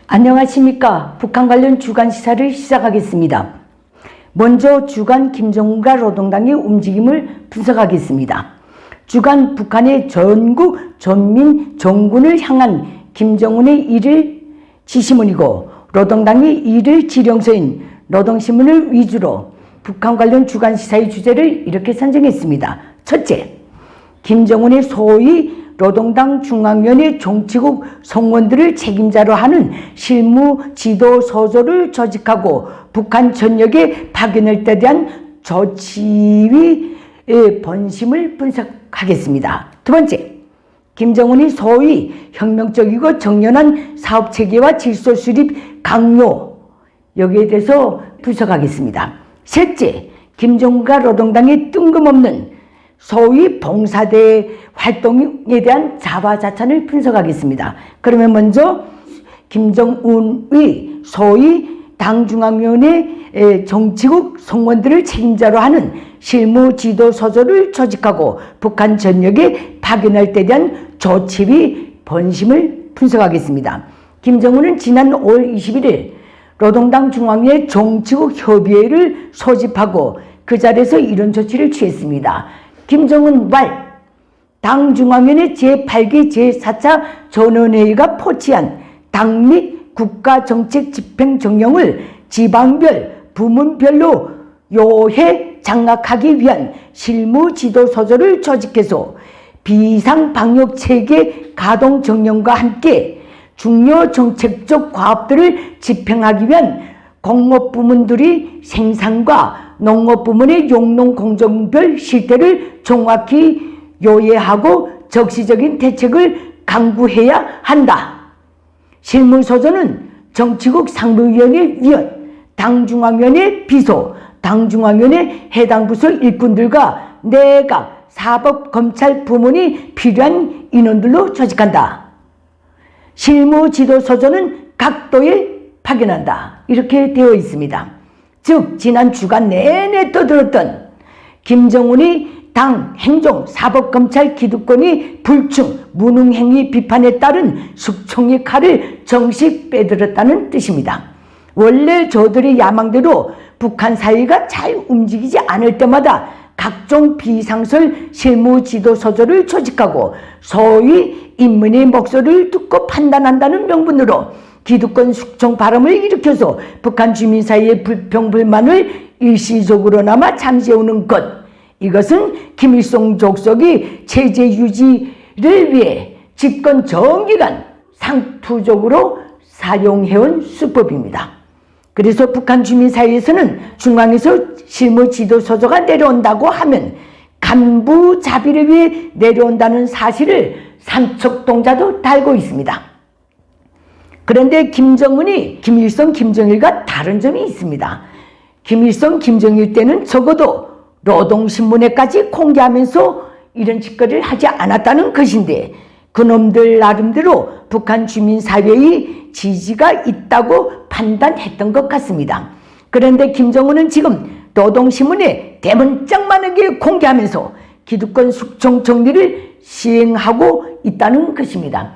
안녕하십니까. 북한 관련 주간 시사를 시작하겠습니다. 먼저 주간 김정은과 노동당의 움직임을 분석하겠습니다. 주간 북한의 전국 전민 정군을 향한 김정은의 일일 지시문이고 노동당의 일일 지령서인 노동신문을 위주로 북한 관련 주간 시사의 주제를 이렇게 선정했습니다. 첫째, 김정은의 소위 노동당 중앙위원회 정치국 성원들을 책임자로 하는 실무 지도 서조를 조직하고 북한 전역에 파견할 때 대한 조치의 본심을 분석하겠습니다. 두 번째, 김정은이 소위 혁명적이고 정연한 사업체계와 질서 수립 강요, 여기에 대해서 분석하겠습니다. 셋째, 김정은과 노동당의 뜬금없는 소위 봉사대 활동에 대한 자화자찬을 분석하겠습니다. 그러면 먼저 김정은의 소위 당중앙위원회 정치국 성원들을 책임자로 하는 실무지도서조를 조직하고 북한 전역에 파견할 때 대한 조치의 본심을 분석하겠습니다. 김정은은 지난 5월 21일 노동당 중앙위의 정치국 협의회를 소집하고 그 자리에서 이런 조치를 취했습니다. 김정은 말 당중앙위원회 제8기 제4차 전원회의가 포치한 당 및 국가정책 집행정령을 지방별, 부문별로 요해 장악하기 위한 실무지도서조를 조직해서 비상방역체계 가동정령과 함께 중요 정책적 과업들을 집행하기 위한 공업부문들이 생산과 농업부문의 용농공정별 실태를 정확히 요해하고 적시적인 대책을 강구해야 한다. 실무서조는 정치국 상무위원회 위원, 당중앙위원회 비서, 당중앙위원회 해당 부서 일꾼들과 내각, 사법, 검찰 부문이 필요한 인원들로 조직한다. 실무지도서조는 각도에 파견한다. 이렇게 되어 있습니다. 즉 지난 주간 내내 떠들었던 김정은이 당, 행정, 사법, 검찰, 기득권이 불충, 무능행위 비판에 따른 숙청의 칼을 정식 빼들었다는 뜻입니다. 원래 저들의 야망대로 북한 사회가 잘 움직이지 않을 때마다 각종 비상설 실무지도서조를 조직하고 소위 인민의 목소리를 듣고 판단한다는 명분으로 기득권 숙청 바람을 일으켜서 북한 주민 사이의 불평불만을 일시적으로나마 잠재우는 것, 이것은 김일성 족속이 체제 유지를 위해 집권 정기간 상투적으로 사용해온 수법입니다. 그래서 북한 주민 사이에서는 중앙에서 실무지도서조가 내려온다고 하면 간부 자비를 위해 내려온다는 사실을 삼척동자도 달고 있습니다. 그런데 김정은이 김일성, 김정일과 다른 점이 있습니다. 김일성, 김정일 때는 적어도 노동신문에까지 공개하면서 이런 짓거리를 하지 않았다는 것인데 그놈들 나름대로 북한 주민사회의 지지가 있다고 판단했던 것 같습니다. 그런데 김정은은 지금 노동신문에 대문짝만하게 공개하면서 기득권 숙청 정리를 시행하고 있다는 것입니다.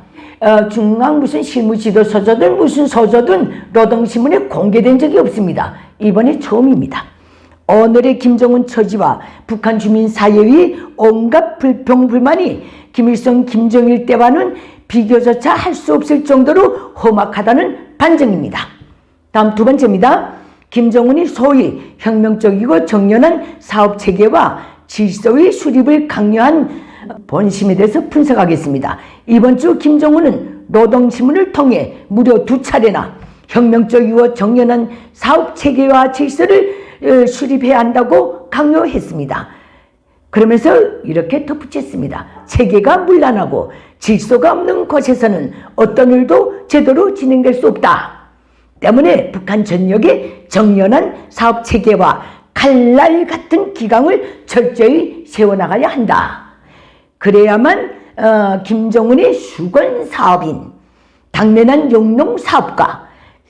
중앙 무슨 실무지도서조든 무슨 서조든 노동신문에 공개된 적이 없습니다. 이번에 처음입니다. 오늘의 김정은 처지와 북한 주민 사회의 온갖 불평불만이 김일성, 김정일 때와는 비교조차 할 수 없을 정도로 험악하다는 반증입니다. 다음 두 번째입니다. 김정은이 소위 혁명적이고 정연한 사업체계와 질서의 수립을 강요한 본심에 대해서 분석하겠습니다. 이번 주 김정은은 노동신문을 통해 무려 2차례나 혁명적이고 정연한 사업체계와 질서를 수립해야 한다고 강요했습니다. 그러면서 이렇게 덧붙였습니다. 체계가 문란하고 질서가 없는 곳에서는 어떤 일도 제대로 진행될 수 없다. 때문에 북한 전역에 정연한 사업체계와 칼날 같은 기강을 철저히 세워나가야 한다. 그래야만 김정은의 수건사업인 당면한 용농사업과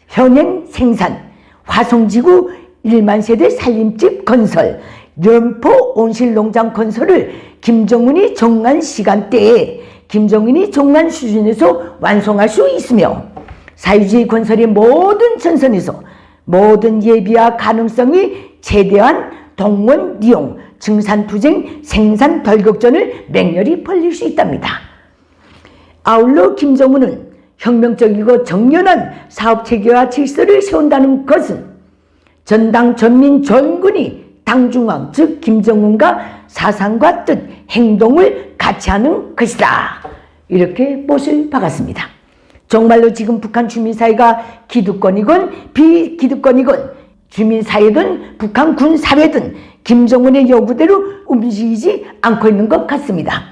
현행 생산, 화성지구 1만 세대 살림집 건설, 연포 온실농장 건설을 김정은이 정한 시간대에 김정은이 정한 수준에서 완성할 수 있으며 사회주의 건설의 모든 전선에서 모든 예비와 가능성이 최대한 동원, 이용, 증산투쟁, 생산 돌격전을 맹렬히 벌릴 수 있답니다. 아울러 김정은은 혁명적이고 정연한 사업체계와 질서를 세운다는 것은 전당 전민 전군이 당중앙 즉 김정은과 사상과 뜻, 행동을 같이 하는 것이다. 이렇게 못을 박았습니다. 정말로 지금 북한 주민사회가 기득권이건 비기득권이건 주민사회든 북한 군사회든 김정은의 요구대로 움직이지 않고 있는 것 같습니다.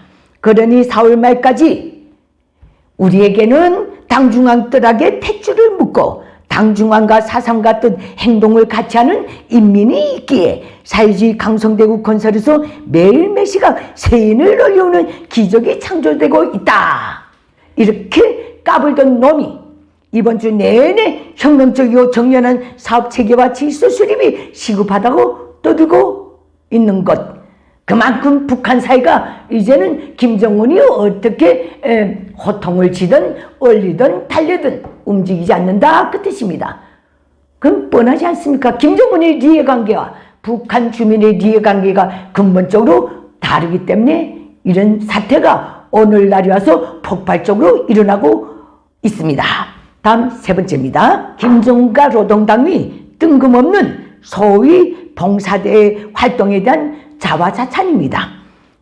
그러니 4월 말까지 우리에게는 당중앙 뜻에게 탯줄을 묶고 당중앙과 사상과 뜻, 행동을 같이 하는 인민이 있기에 사회주의 강성대국 건설에서 매일 매 시각 세인을 올려오는 기적이 창조되고 있다. 이렇게 까불던 놈이 이번 주 내내 혁명적이고 정연한 사업체계와 질서 수립이 시급하다고 떠들고 있는 것. 그만큼 북한 사회가 이제는 김정은이 어떻게 호통을 치든 얼리든 달려든 움직이지 않는다 그 뜻입니다. 그럼 뻔하지 않습니까? 김정은의 이해관계와 북한 주민의 이해관계가 근본적으로 다르기 때문에 이런 사태가 오늘날이 와서 폭발적으로 일어나고 있습니다. 다음 세 번째입니다. 김정은과 노동당이 뜬금없는 소위 봉사대의 활동에 대한 자화자찬입니다.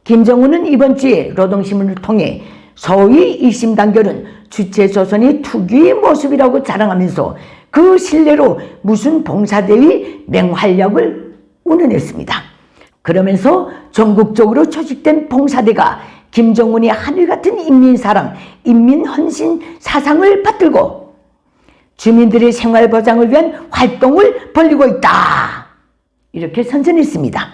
김정은은 이번 주에 노동신문을 통해 소위 1심 단결은 주체조선의 특유의 모습이라고 자랑하면서 그 신뢰로 무슨 봉사대의 맹활약을 운운했습니다. 그러면서 전국적으로 조직된 봉사대가 김정은의 하늘같은 인민사랑, 인민헌신 사상을 받들고 주민들의 생활보장을 위한 활동을 벌이고 있다. 이렇게 선전했습니다.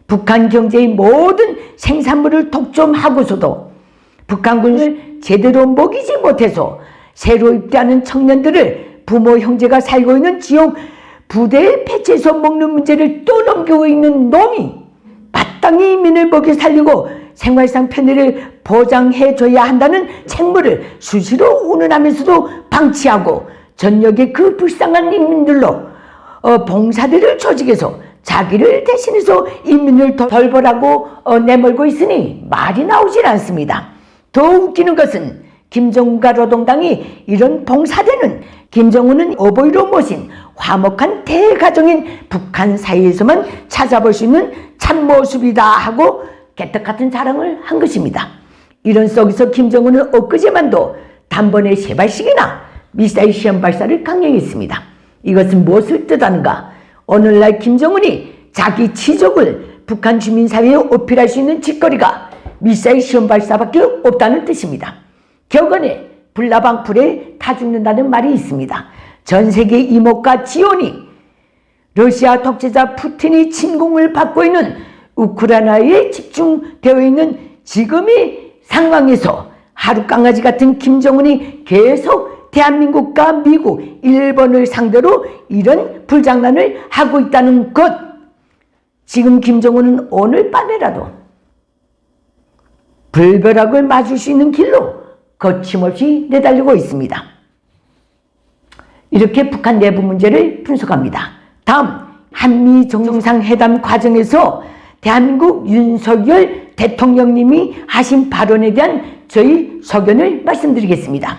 북한 경제의 모든 생산물을 독점하고서도 북한군을 제대로 먹이지 못해서 새로 입대하는 청년들을 부모 형제가 살고 있는 지역 부대에 배치해서 먹는 문제를 또 넘기고 있는 놈이 마땅히 인민을 먹여 살리고 생활상 편의를 보장해줘야 한다는 책무를 수시로 운운하면서도 방치하고 전역의 그 불쌍한 인민들로 봉사대를 조직해서 자기를 대신해서 인민을 돌보라고 내몰고 있으니 말이 나오질 않습니다. 더 웃기는 것은 김정은과 노동당이 이런 봉사대는 김정은은 어버이로 모신 화목한 대가정인 북한 사회에서만 찾아볼 수 있는 참모습이다 하고 개떡 같은 자랑을 한 것입니다. 이런 속에서 김정은은 엊그제만도 단번에 3발씩이나 미사일 시험 발사를 강행했습니다. 이것은 무엇을 뜻하는가? 오늘날 김정은이 자기 치적을 북한 주민사회에 어필할 수 있는 짓거리가 미사일 시험 발사밖에 없다는 뜻입니다. 격언에 불나방불에 타 죽는다는 말이 있습니다. 전 세계 이목과 지원이 러시아 독재자 푸틴이 침공을 받고 있는 우크라이나에 집중되어 있는 지금의 상황에서 하룻강아지 같은 김정은이 계속 대한민국과 미국, 일본을 상대로 이런 불장난을 하고 있다는 것. 지금 김정은은 오늘 밤에라도 불벼락을 맞을 수 있는 길로 거침없이 내달리고 있습니다. 이렇게 북한 내부 문제를 분석합니다. 다음, 한미 정상회담 과정에서 대한민국 윤석열 대통령님이 하신 발언에 대한 저희 소견을 말씀드리겠습니다.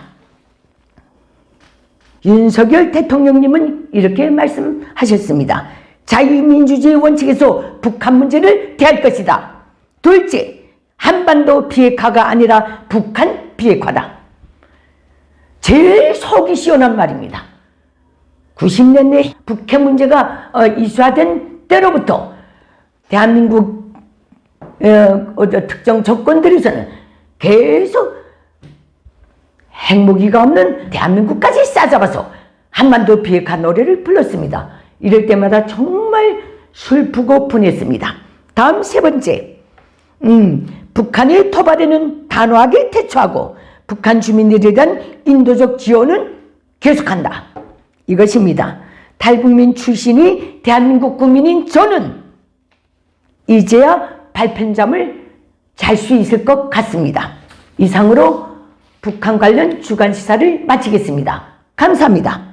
윤석열 대통령님은 이렇게 말씀하셨습니다. 자유민주주의 원칙에서 북한 문제를 대할 것이다. 둘째, 한반도 비핵화가 아니라 북한 비핵화다. 제일 속이 시원한 말입니다. 90년대 북핵 문제가 이슈화된 때로부터 대한민국 특정 정권들에서는 계속 핵무기가 없는 대한민국까지 싸잡아서 한반도 비핵화 노래를 불렀습니다. 이럴 때마다 정말 슬프고 분했습니다. 다음 세 번째, 북한의 토발에는 단호하게 대처하고 북한 주민들에 대한 인도적 지원은 계속한다. 이것입니다. 탈북민 출신이 대한민국 국민인 저는 이제야 발편잠을 잘 수 있을 것 같습니다. 이상으로 북한 관련 주간 시사를 마치겠습니다. 감사합니다.